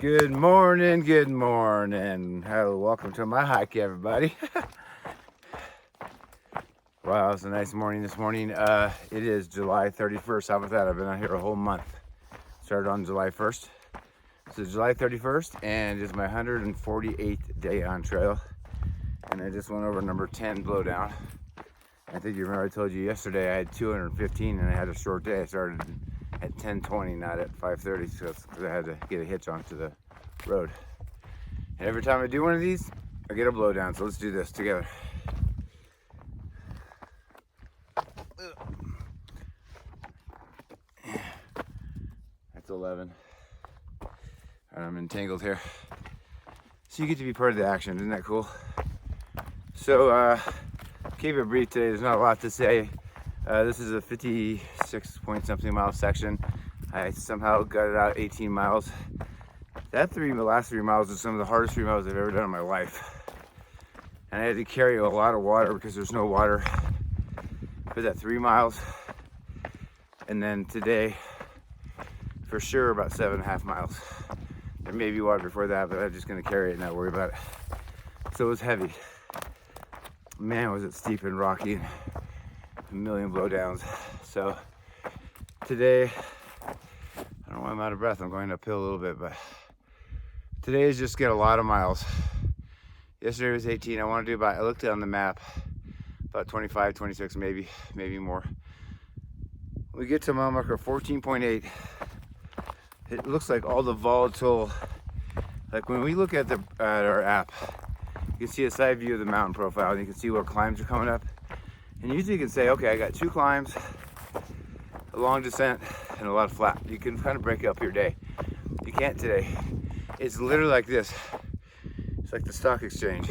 Good morning, good morning. Hello, welcome to my hike, everybody. Wow, it's a nice morning this morning. It is July 31st. How about that? I've been out here a whole month. Started on July 1st. So July 31st, and it's my 148th day on trail. And I just went over number 10 blowdown. I think you remember I told you yesterday I had 215 and I had a short day. I started at 10:20, not at 5:30, so it's because I had to get a hitch onto the road. And every time I do one of these, I get a blowdown. So let's do this together. That's 11. And I'm entangled here. So you get to be part of the action. Isn't that cool? So keep it brief today. There's not a lot to say. This is a 56 point something mile section. I somehow got it out 18 miles. That last 3 miles is some of the hardest 3 miles I've ever done in my life. And I had to carry a lot of water because there's no water for that 3 miles. And then today, for sure, about 7.5 miles. There may be water before that, but I'm just gonna carry it and not worry about it. So it was heavy. Man, was it steep and rocky and a million blowdowns. So today, I don't know why I'm out of breath. I'm going uphill a little bit, but today is just get a lot of miles. Yesterday was 18. I want to do about, I looked on the map, about 25, 26, maybe more. We get to mile marker 14.8. It looks like all the volatile, like when we look at our app, you can see a side view of the mountain profile and you can see what climbs are coming up. And usually you can say, okay, I got 2 climbs, a long descent, and a lot of flat. You can kind of break up your day. You can't today. It's literally like this. It's like the stock exchange.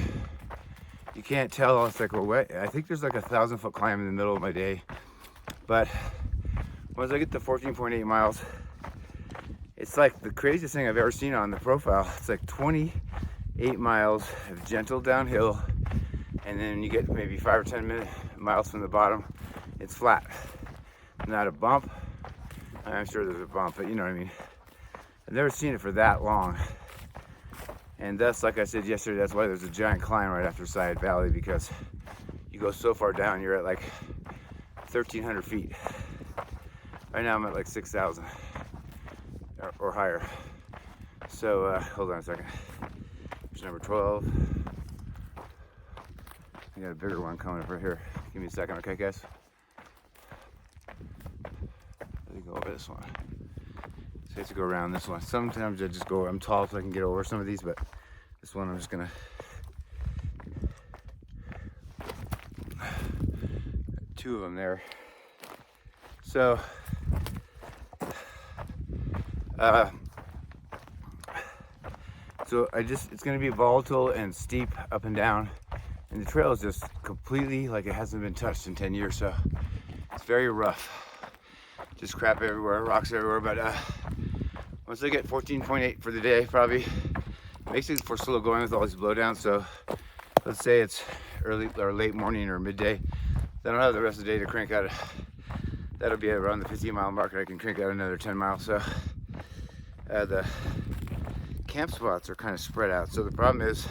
You can't tell. It's like, well, I think there's like a 1,000-foot climb in the middle of my day. But once I get to 14.8 miles, it's like the craziest thing I've ever seen on the profile. It's like 28 miles of gentle downhill, and then you get maybe 5 or 10 miles from the bottom, it's flat. Not a bump. I'm sure there's a bump, but you know what I mean. I've never seen it for that long. And thus, like I said yesterday, that's why there's a giant climb right after Seiad Valley, because you go so far down, you're at like 1,300 feet. Right now I'm at like 6,000 or higher. So hold on a second. There's number 12. I got a bigger one coming up right here. Give me a second, okay, guys? Let me go over this one. So I have to go around this one. Sometimes I just go, I'm tall so I can get over some of these, but this one I'm just gonna. 2 of them there. So, it's gonna be volatile and steep up and down. And the trail is just completely like it hasn't been touched in 10 years, so it's very rough. Just crap everywhere, rocks everywhere, but once I get 14.8 for the day, probably basically for slow going with all these blowdowns, so let's say it's early or late morning or midday, then I'll have the rest of the day to crank out. That'll be around the 15-mile mark, and I can crank out another 10 miles, so the camp spots are kind of spread out. So the problem is,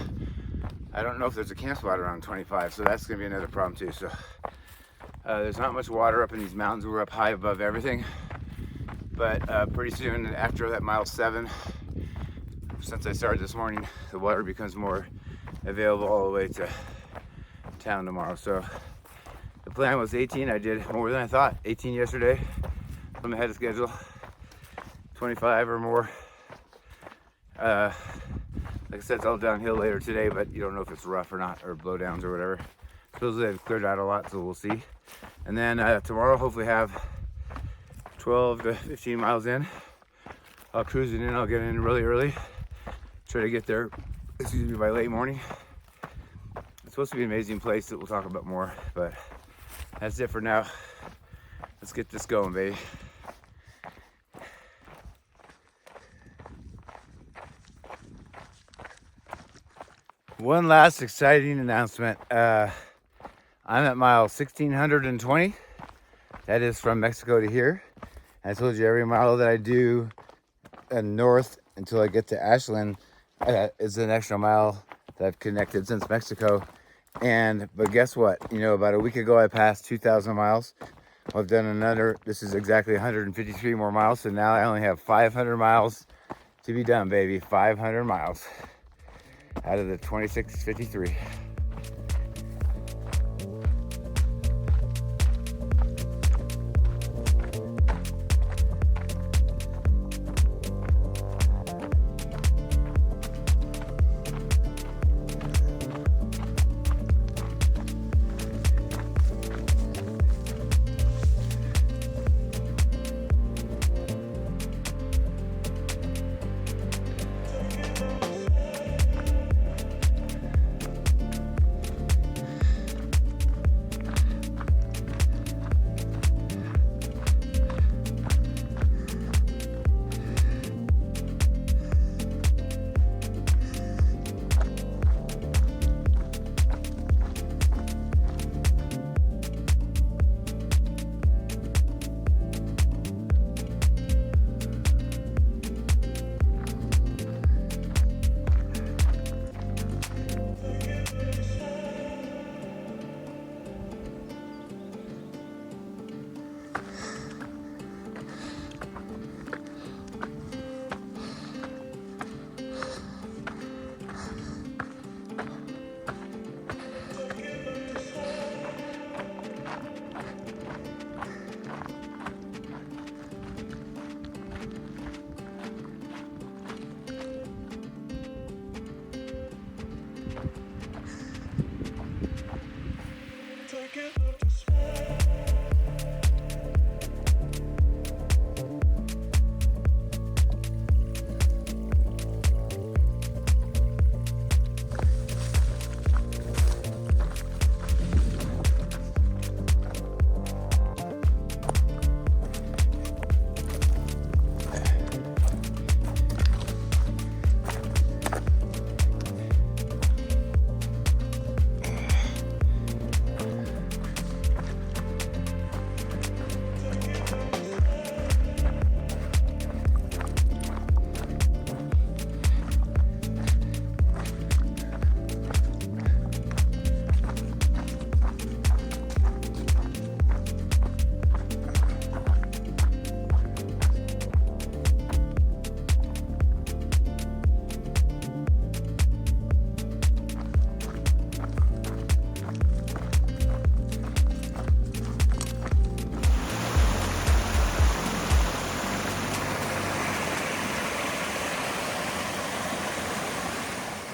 I don't know if there's a camp spot around 25, so that's gonna be another problem too. So there's not much water up in these mountains. We're up high above everything, but pretty soon after that mile 7, since I started this morning, the water becomes more available all the way to town tomorrow. So the plan was 18. I did more than I thought. 18 yesterday. I'm ahead of schedule. 25 or more. Like I said, it's all downhill later today, but you don't know if it's rough or not, or blowdowns or whatever. Supposedly they've cleared out a lot, so we'll see. And then tomorrow, hopefully have 12 to 15 miles in. I'll cruise it in, I'll get in really early. Try to get there, by late morning. It's supposed to be an amazing place that we'll talk about more, but that's it for now. Let's get this going, baby. One last exciting announcement. I'm at mile 1,620. That is from Mexico to here. I told you every mile that I do north until I get to Ashland. It's an extra mile that I've connected since Mexico. But guess what? You know, about a week ago, I passed 2,000 miles. I've done another, this is exactly 153 more miles. So now I only have 500 miles to be done, baby. 500 miles out of the 2653.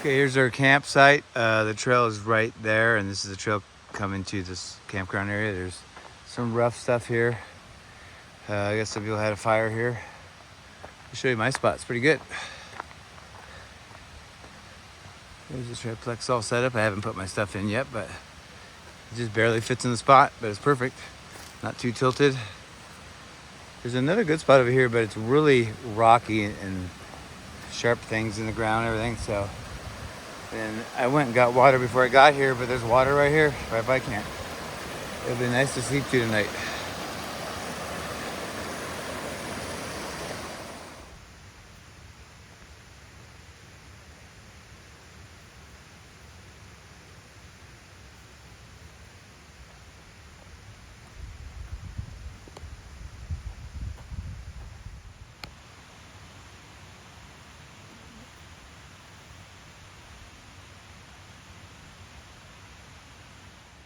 Okay, here's our campsite. The trail is right there, and this is the trail coming to this campground area. There's some rough stuff here. I guess some people had a fire here. I'll show you my spot. It's pretty good. There's the triplex all set up. I haven't put my stuff in yet, but it just barely fits in the spot, but it's perfect. Not too tilted. There's another good spot over here, but it's really rocky and sharp things in the ground and everything, so. And I went and got water before I got here, but there's water right here, right by camp. It'll be nice to sleep to tonight.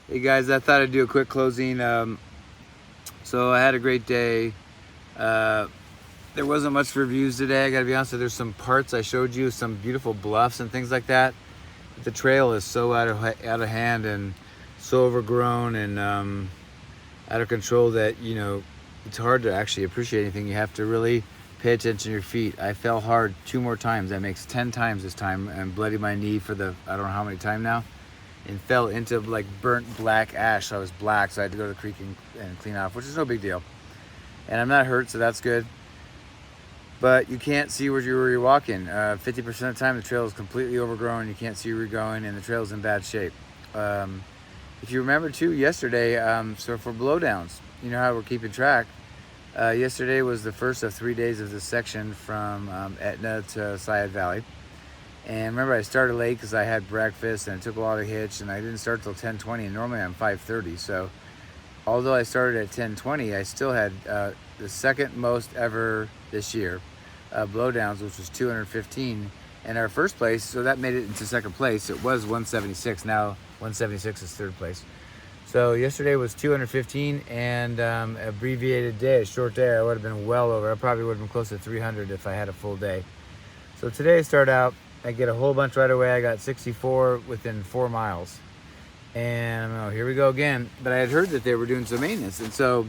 Hey guys, I thought I'd do a quick closing. So I had a great day. There wasn't much reviews today, I gotta be honest. There's some parts I showed you, some beautiful bluffs and things like that. The trail is so out of hand and so overgrown and out of control that, you know, it's hard to actually appreciate anything. You have to really pay attention to your feet. I fell hard 2 more times. That makes 10 times this time, and bloodied my knee for the, I don't know how many time now, and fell into like burnt black ash. So I was black, so I had to go to the creek and clean off, which is no big deal. And I'm not hurt, so that's good. But you can't see where you're walking. 50% of the time, the trail is completely overgrown. You can't see where you're going, and the trail's in bad shape. If you remember too, yesterday, so for blowdowns, you know how we're keeping track. Yesterday was the first of 3 days of this section from Etna to Seiad Valley. And remember, I started late because I had breakfast and it took a while to hitch, and I didn't start till 10:20, and normally I'm 5:30. So although I started at 10:20, I still had the second most ever this year blowdowns, which was 215. And our first place, so that made it into second place. It was 176. Now 176 is third place. So yesterday was 215, and abbreviated day, a short day, I would have been well over. I probably would have been close to 300 if I had a full day. So today I start out, I get a whole bunch right away. I got 64 within 4 miles. And oh, here we go again. But I had heard that they were doing some maintenance. And so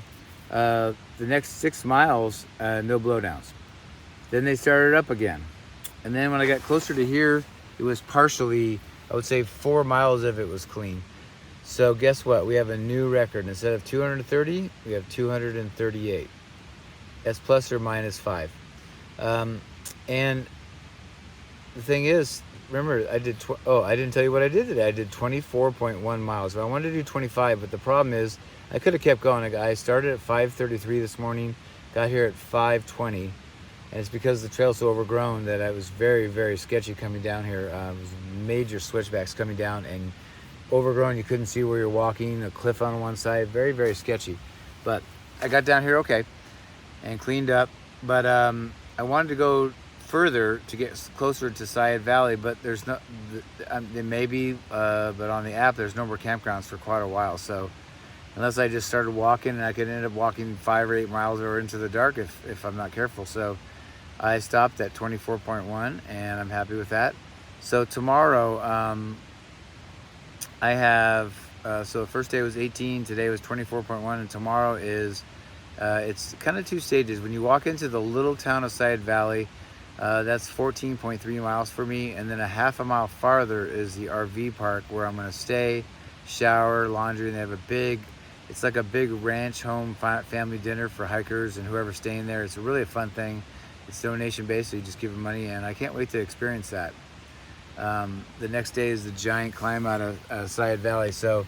the next 6 miles, no blowdowns. Then they started up again. And then when I got closer to here, it was partially, I would say 4 miles of it was clean. So guess what? We have a new record. Instead of 230, we have 238. That's plus or minus 5. And the thing is, remember, I did, I didn't tell you what I did today. I did 24.1 miles. I wanted to do 25, but the problem is I could have kept going. I started at 5:33 this morning, got here at 5:20. And it's because the trail's so overgrown that I was very, very sketchy coming down here. It was major switchbacks coming down and overgrown. You couldn't see where you're walking, a cliff on one side, very, very sketchy. But I got down here okay and cleaned up. But I wanted to go further to get closer to Seiad Valley, but there's no, there may be, but on the app, there's no more campgrounds for quite a while. So unless I just started walking, and I could end up walking 5 or 8 miles or into the dark if I'm not careful. So I stopped at 24.1, and I'm happy with that. So tomorrow, I have, so the first day was 18, today was 24.1, and tomorrow is, it's kind of 2 stages. When you walk into the little town of Seiad Valley, that's 14.3 miles for me, and then a half a mile farther is the RV park where I'm going to stay, shower, laundry, and they have a big, it's like a big ranch home family dinner for hikers and whoever's staying there. It's really a fun thing. It's donation based, so you just give them money, and I can't wait to experience that. The next day is the giant climb out of Seiad Valley, so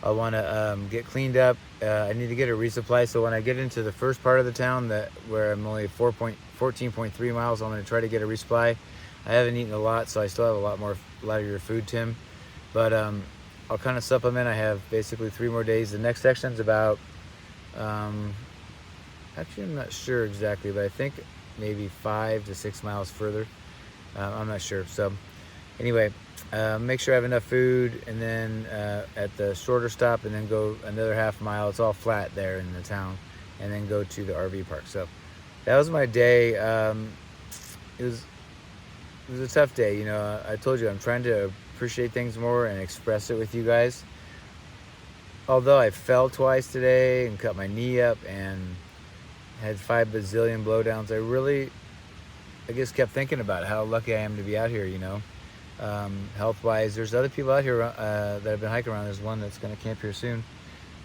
I want to get cleaned up. I need to get a resupply, so when I get into the first part of the town where I'm only 14.3 miles, I'm going to try to get a resupply. I haven't eaten a lot, so I still have a lot of your food, Tim, but I'll kind of supplement. I have basically 3 more days. The next section's about, actually I'm not sure exactly, but I think maybe 5 to 6 miles further. I'm not sure. So anyway, make sure I have enough food, and then at the shorter stop, and then go another half mile. It's all flat there in the town, and then go to the RV park. So that was my day. It was a tough day. You know, I told you I'm trying to appreciate things more and express it with you guys. Although I fell twice today and cut my knee up and had 5 bazillion blowdowns, I just kept thinking about how lucky I am to be out here, you know. Health-wise, there's other people out here that have been hiking around. There's one that's going to camp here soon,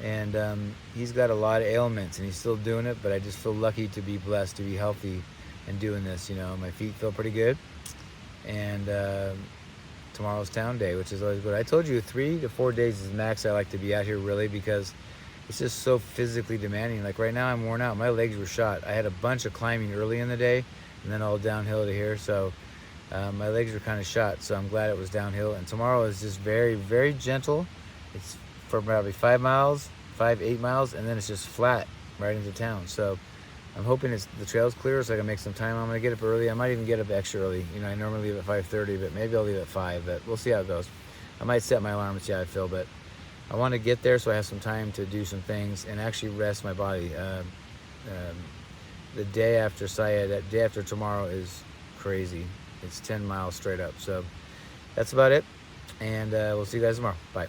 and he's got a lot of ailments, and he's still doing it, but I just feel lucky to be blessed to be healthy and doing this, you know. My feet feel pretty good, and tomorrow's town day, which is always good. I told you 3 to 4 days is max I like to be out here, really, because it's just so physically demanding. Like right now I'm worn out. My legs were shot. I had a bunch of climbing early in the day and then all downhill to here. So my legs were kind of shot. So I'm glad it was downhill. And tomorrow is just very, very gentle. It's for probably 8 miles, and then it's just flat right into town. So I'm hoping the trail's clear so I can make some time. I'm gonna get up early. I might even get up extra early. You know, I normally leave at 5:30, but maybe I'll leave at 5, but we'll see how it goes. I might set my alarm and see how I feel, but I want to get there so I have some time to do some things and actually rest my body. The day after Seiad, that day after tomorrow is crazy. It's 10 miles straight up. So that's about it. And we'll see you guys tomorrow. Bye.